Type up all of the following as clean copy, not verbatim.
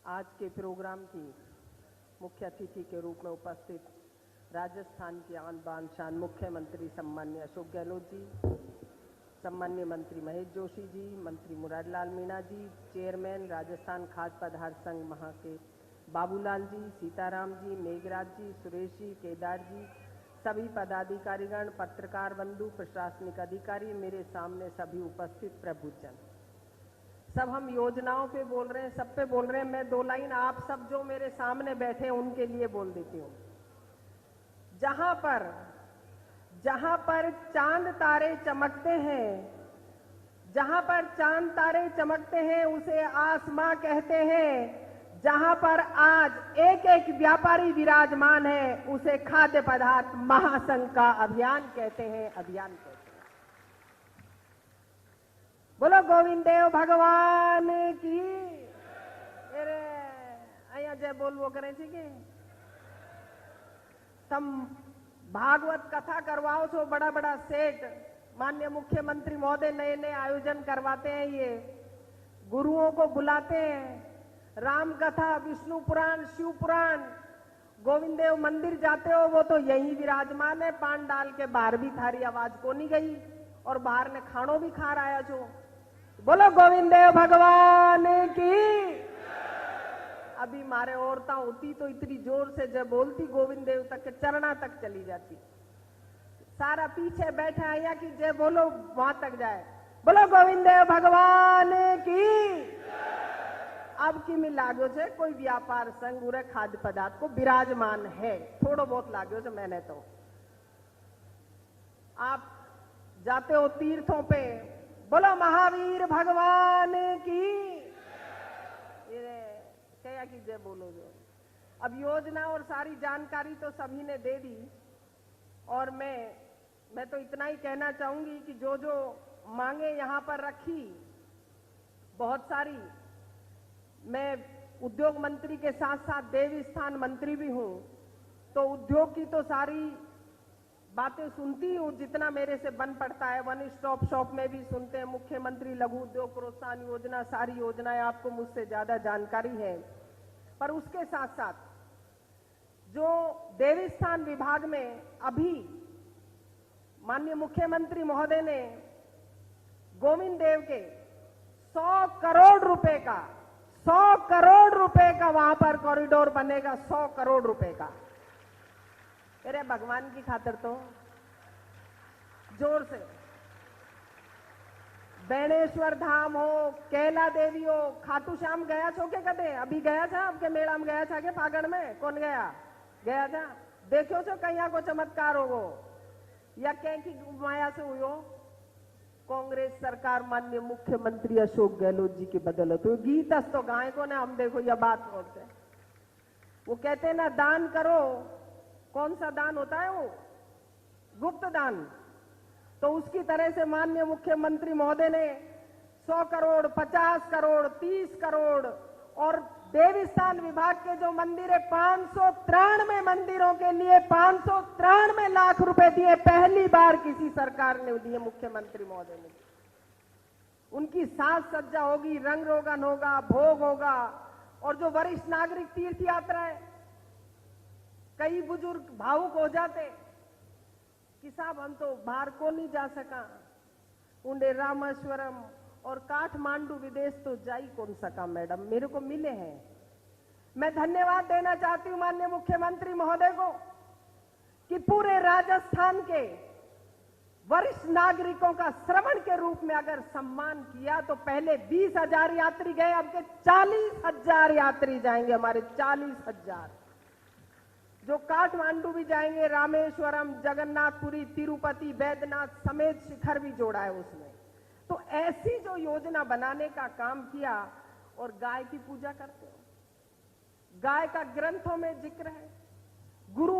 आज के प्रोग्राम की मुख्य अतिथि के रूप में उपस्थित राजस्थान के आन बान शान मुख्यमंत्री सम्मान्य अशोक गहलोत जी, सम्मान्य मंत्री महेश जोशी जी, मंत्री मुरारलाल मीणा जी, चेयरमैन राजस्थान खाद्य पदार्थ संघ महा के बाबूलाल जी, सीताराम जी, मेघराज जी, सुरेश जी, केदार जी, सभी पदाधिकारीगण, पत्रकार बंधु, प्रशासनिक अधिकारी, मेरे सामने सभी उपस्थित प्रभुजन, सब हम योजनाओं पे बोल रहे हैं, सब पे बोल रहे हैं। मैं दो लाइन आप सब जो मेरे सामने बैठे हैं उनके लिए बोल देती हूँ। जहां पर चांद तारे चमकते हैं, जहां पर चांद तारे चमकते हैं उसे आसमां कहते हैं। जहां पर आज एक एक व्यापारी विराजमान है उसे खाद्य पदार्थ महासंघ का अभियान कहते हैं, अभियान कहते हैं। बोलो गोविंद देव भगवान की। अरे अया जय बोलवो करे छे के तम भागवत कथा करवाओ छो। बड़ा बड़ा सेठ माननीय मुख्यमंत्री महोदय नए नए आयोजन करवाते हैं, ये गुरुओं को बुलाते हैं, राम कथा, विष्णु पुराण, शिव पुराण। गोविंद देव मंदिर जाते हो वो तो यही विराजमान है, पान डाल के बाहर भी थारी आवाज को नहीं गई और बाहर ने खानो भी खा रहा छो। बोलो गोविंद देव भगवान की। अभी मारे औरता होती तो इतनी जोर से जब बोलती गोविंद देव तक के चरणा तक चली जाती। सारा पीछे बैठा है कि जय बोलो वहां तक जाए। बोलो गोविंद देव भगवान की। अब की में लागो छे कोई व्यापार संघ उरे खाद्य पदार्थ को विराजमान है, थोड़ो बहुत लागो छे। मैंने तो आप जाते हो तीर्थों पे, बोलो महावीर भगवान की। क्या की जय बोलो जो। अब योजना और सारी जानकारी तो सभी ने दे दी और मैं तो इतना ही कहना चाहूंगी कि जो जो मांगे यहां पर रखी बहुत सारी। मैं उद्योग मंत्री के साथ साथ देवी स्थान मंत्री भी हूं, तो उद्योग की तो सारी बातें सुनती हूँ जितना मेरे से बन पड़ता है। वन स्टॉप शॉप में भी सुनते हैं, मुख्यमंत्री लघु उद्योग प्रोत्साहन योजना, सारी योजनाएं आपको मुझसे ज्यादा जानकारी है। पर उसके साथ साथ जो देवी स्थान विभाग में अभी माननीय मुख्यमंत्री महोदय ने गोविंद देव के 100 करोड़ रुपए का वहां पर कॉरिडोर बनेगा, 100 करोड़ रुपए का। अरे भगवान की खातिर तो जोर से। बैणेश्वर धाम हो, कैला देवी हो, खाटू श्याम गया छो के कदे? अभी गया था आपके मेला में, गया था के फागण में? कौन गया? गया था। देखो छो कहीं को चमत्कार होगो या कहीं की माया से हुई हो? कांग्रेस सरकार माननीय मुख्यमंत्री अशोक गहलोत जी की बदौलत हुई। गीत तो गाय को ना हम देखो यह बात बोलते, वो कहते हैं ना दान करो। कौन सा दान होता है वो? गुप्त दान। तो उसकी तरह से माननीय मुख्यमंत्री महोदय ने 100 करोड़, 50 करोड़, 30 करोड़ और देवी स्थान विभाग के जो मंदिर है 593 मंदिरों के लिए 593 लाख रुपए दिए। पहली बार किसी सरकार ने दिए, मुख्यमंत्री महोदय ने। उनकी साज सज्जा होगी, रंग रोगन होगा, भोग होगा। और जो वरिष्ठ नागरिक तीर्थ यात्रा है, कई बुजुर्ग भावुक हो जाते कि साहब हम तो बाहर को नहीं जा सका, उन्हें रामेश्वरम और काठमांडू विदेश तो जाई कौन सका मैडम, मेरे को मिले हैं। मैं धन्यवाद देना चाहती हूं माननीय मुख्यमंत्री महोदय को कि पूरे राजस्थान के वरिष्ठ नागरिकों का श्रवण के रूप में अगर सम्मान किया तो पहले 20,000 यात्री गए, अब के 40,000 यात्री जाएंगे हमारे, 40,000 जो काठमांडू भी जाएंगे, रामेश्वरम, जगन्नाथपुरी, तिरुपति, बैद्यनाथ समेत शिखर भी जोड़ा है उसमें। तो ऐसी जो योजना बनाने का काम किया। और गाय की पूजा करते हो, गाय का ग्रंथों में जिक्र है। गुरु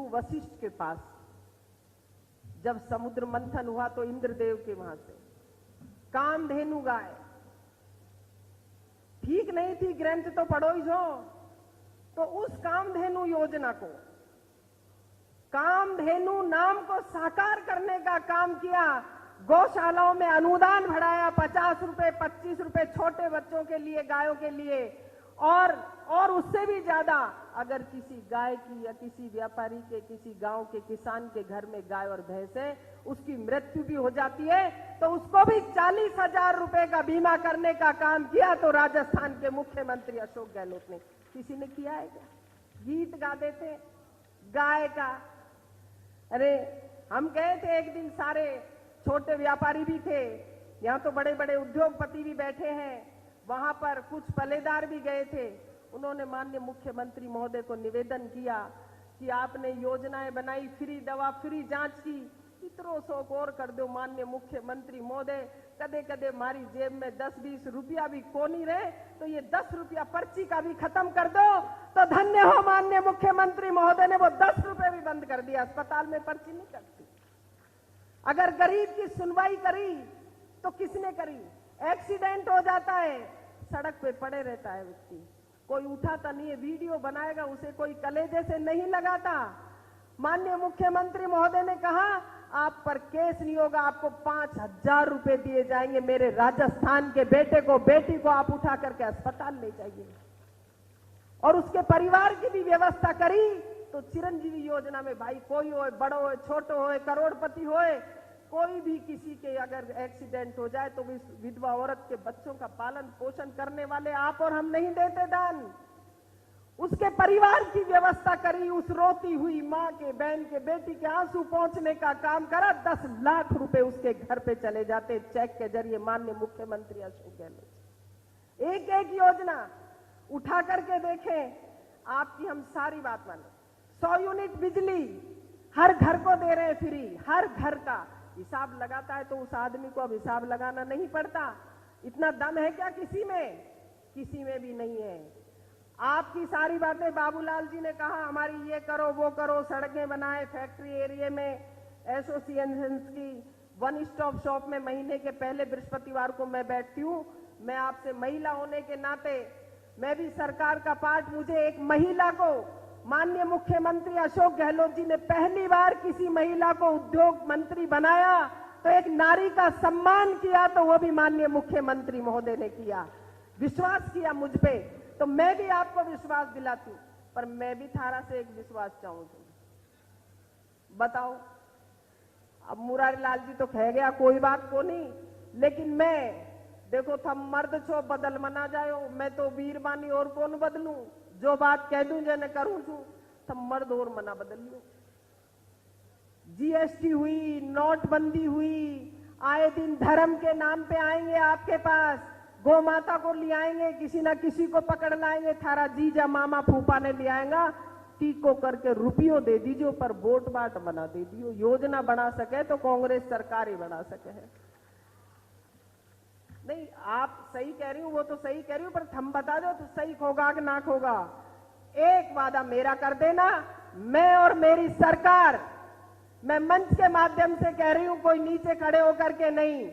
वशिष्ठ के पास जब समुद्र मंथन हुआ तो इंद्रदेव के वहां से कामधेनु गाय ठीक नहीं थी, ग्रंथ तो पढ़ो ही जो। तो उस कामधेनु योजना को, कामधेनु नाम को साकार करने का काम किया गौशालाओं में अनुदान बढ़ाया, 50 रुपए 25 रुपए छोटे बच्चों के लिए, गायों के लिए, और उससे भी ज्यादा अगर किसी गाय की या किसी व्यापारी के, किसी गांव के किसान के घर में गाय और भैंस है, उसकी मृत्यु भी हो जाती है तो उसको भी 40,000 रुपए का बीमा करने का काम किया। तो राजस्थान के मुख्यमंत्री अशोक गहलोत ने, किसी ने किया है क्या? गीत गा देते गाय का। अरे हम गए थे एक दिन, सारे छोटे व्यापारी भी थे, यहाँ तो बड़े बड़े उद्योगपति भी बैठे हैं, वहां पर कुछ पल्लेदार भी गए थे। उन्होंने माननीय मुख्यमंत्री महोदय को निवेदन किया कि आपने योजनाएं बनाई, फ्री दवा, फ्री जांच की, इतनो शौक और कर दो माननीय मुख्यमंत्री महोदय। कदे कदे हमारी जेब में 10-20 रुपया भी कोनी रहे तो ये 10 रुपया पर्ची का भी खत्म कर दो। तो धन्य हो माननीय मुख्यमंत्री महोदय ने वो 10 रुपए भी बंद कर दिया। अस्पताल में पर्ची नहीं कटती। अगर गरीब की सुनवाई करी तो किसने करी? एक्सीडेंट हो जाता है, सड़क पे पड़े रहता है व्यक्ति, कोई उठाता नहीं है, वीडियो बनाएगा, उसे कोई कलेजे से नहीं लगाता। माननीय मुख्यमंत्री महोदय ने कहा आप पर केस नहीं होगा, आपको 5,000 रुपए दिए जाएंगे। मेरे राजस्थान के बेटे को, बेटी को आप उठा करके अस्पताल ले जाइए। और उसके परिवार की भी व्यवस्था करी। तो चिरंजीवी योजना में भाई कोई हो, बड़ो हो, छोटो हो, करोड़पति हो, कोई भी किसी के अगर एक्सीडेंट हो जाए तो विधवा औरत के बच्चों का पालन पोषण करने वाले आप और हम नहीं देते दान। उसके परिवार की व्यवस्था करी, उस रोती हुई मां के, बहन के, बेटी के आंसू पहुंचने का काम करा। 10 लाख रुपए उसके घर पे चले जाते चेक के जरिए माननीय मुख्यमंत्री अशोक गहलोत। एक एक योजना उठा करके देखें, आपकी हम सारी बात माने। 100 यूनिट बिजली हर घर को दे रहे हैं फ्री, हर घर का। हिसाब लगाता है तो उस आदमी को अब हिसाब लगाना नहीं पड़ता। इतना दम है क्या किसी में? किसी में भी नहीं है। आपकी सारी बातें बाबूलाल जी ने कहा, हमारी ये करो वो करो, सड़कें बनाए, फैक्ट्री एरिया में एसोसिएशन की 1 स्टॉप शॉप में महीने के पहले बृहस्पतिवार को मैं बैठती हूँ। मैं आपसे महिला होने के नाते, मैं भी सरकार का पार्ट, मुझे एक महिला को माननीय मुख्यमंत्री अशोक गहलोत जी ने पहली बार किसी महिला को उद्योग मंत्री बनाया तो एक नारी का सम्मान किया, तो वो भी माननीय मुख्यमंत्री महोदय ने किया। विश्वास किया मुझ पे, तो मैं भी आपको विश्वास दिलाती हूं। पर मैं भी थारा से एक विश्वास चाहूंगी। बताओ, अब मुरारी लाल जी तो कह गया कोई बात को नहीं, लेकिन मैं देखो थम मर्द छो बदल मना जायो, मैं तो वीर बानी और कौन बदलूं। जो बात कह दूं जैसे करूं छू, थम मर्द और मना बदलियो। जीएसटी हुई, नोटबंदी हुई, आए दिन धर्म के नाम पे आएंगे आपके पास, गौ माता को ले आएंगे, किसी ना किसी को पकड़ लाएंगे, थारा जीजा मामा फूफा ने ले आएगा, टीको करके रुपयों दे दीजिए, पर वोट बाट बना दे दियो। योजना बना सके तो कांग्रेस सरकार ही बना सके है। नहीं, आप सही कह रही हूं, वो तो सही कह रही हूं, पर थम बता दो तो सही होगा कि ना होगा। एक वादा मेरा कर देना, मैं और मेरी सरकार, मैं मंच के माध्यम से कह रही हूं, कोई नीचे खड़े होकर के नहीं,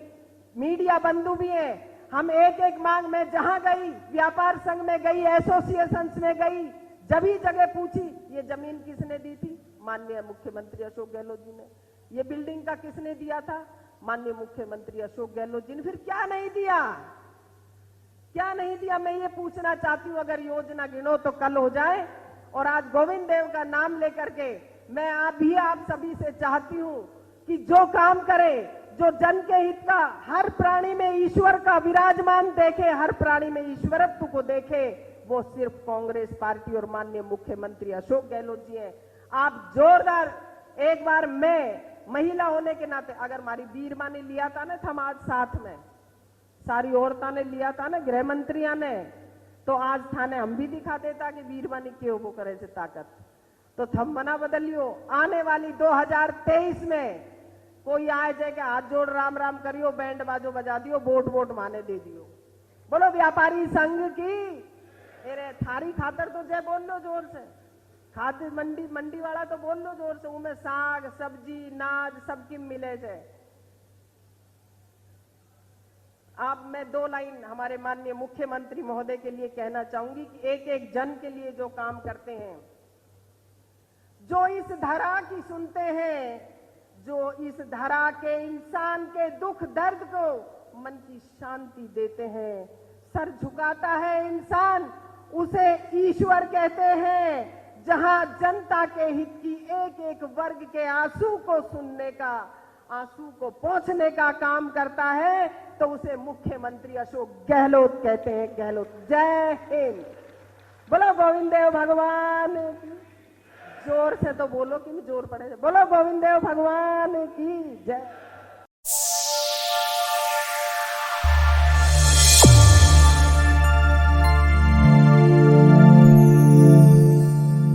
मीडिया बंधु भी हैं, हम एक एक मांग में जहां गई, व्यापार संघ में गई, एसोसिएशन में गई, जभी जगह पूछी ये जमीन किसने दी थी? माननीय मुख्यमंत्री अशोक गहलोत जी ने। ये बिल्डिंग का किसने दिया था? माननीय मुख्यमंत्री अशोक गहलोत जी ने। फिर क्या नहीं दिया? क्या नहीं दिया? मैं ये पूछना चाहती हूं। अगर योजना गिनो तो कल हो जाए। और आज गोविंद देव का नाम लेकर के मैं आप सभी से चाहती हूं कि जो काम करे, जो जन के हित का, हर प्राणी में ईश्वर का विराजमान देखे, हर प्राणी में ईश्वरत्व को देखे, वो सिर्फ कांग्रेस पार्टी और माननीय मुख्यमंत्री अशोक गहलोत जी हैं। आप जोरदार एक बार, मैं महिला होने के नाते, अगर हमारी वीरमा ने लिया था ना, हम आज साथ में सारी औरतां ने लिया था ना, गृह मंत्रियां ने, तो आज थाने हम भी दिखा देता कि वीरमा ने क्यों वो करे से ताकत। तो थम मना बदलियो। आने वाली 2023 में कोई आए जाए के हाथ जोड़ राम राम करियो, बैंड बाजो बजा दियो, वोट माने दे दियो। बोलो व्यापारी संघ की। अरे थारी खातर तो जय बोल लो जोर से। खाद्य मंडी वाला तो बोल लो जोर से, उनमें साग सब्जी नाज सबकी मिले से। आप मैं 2 लाइन हमारे माननीय मुख्यमंत्री महोदय के लिए कहना चाहूंगी कि एक एक जन के लिए जो काम करते हैं, जो इस धरा की सुनते हैं, जो इस धरा के इंसान के दुख दर्द को मन की शांति देते हैं। सर झुकाता है इंसान, उसे ईश्वर कहते हैं। जहां जनता के हित की एक एक वर्ग के आंसू को सुनने का, आंसू को पोंछने का काम करता है, तो उसे मुख्यमंत्री अशोक गहलोत कहते हैं। गहलोत। जय हिंद। बोलो गोविंद देव भगवान की। जोर से तो बोलो कि जोर पड़े। बोलो गोविंद देव भगवान की जय।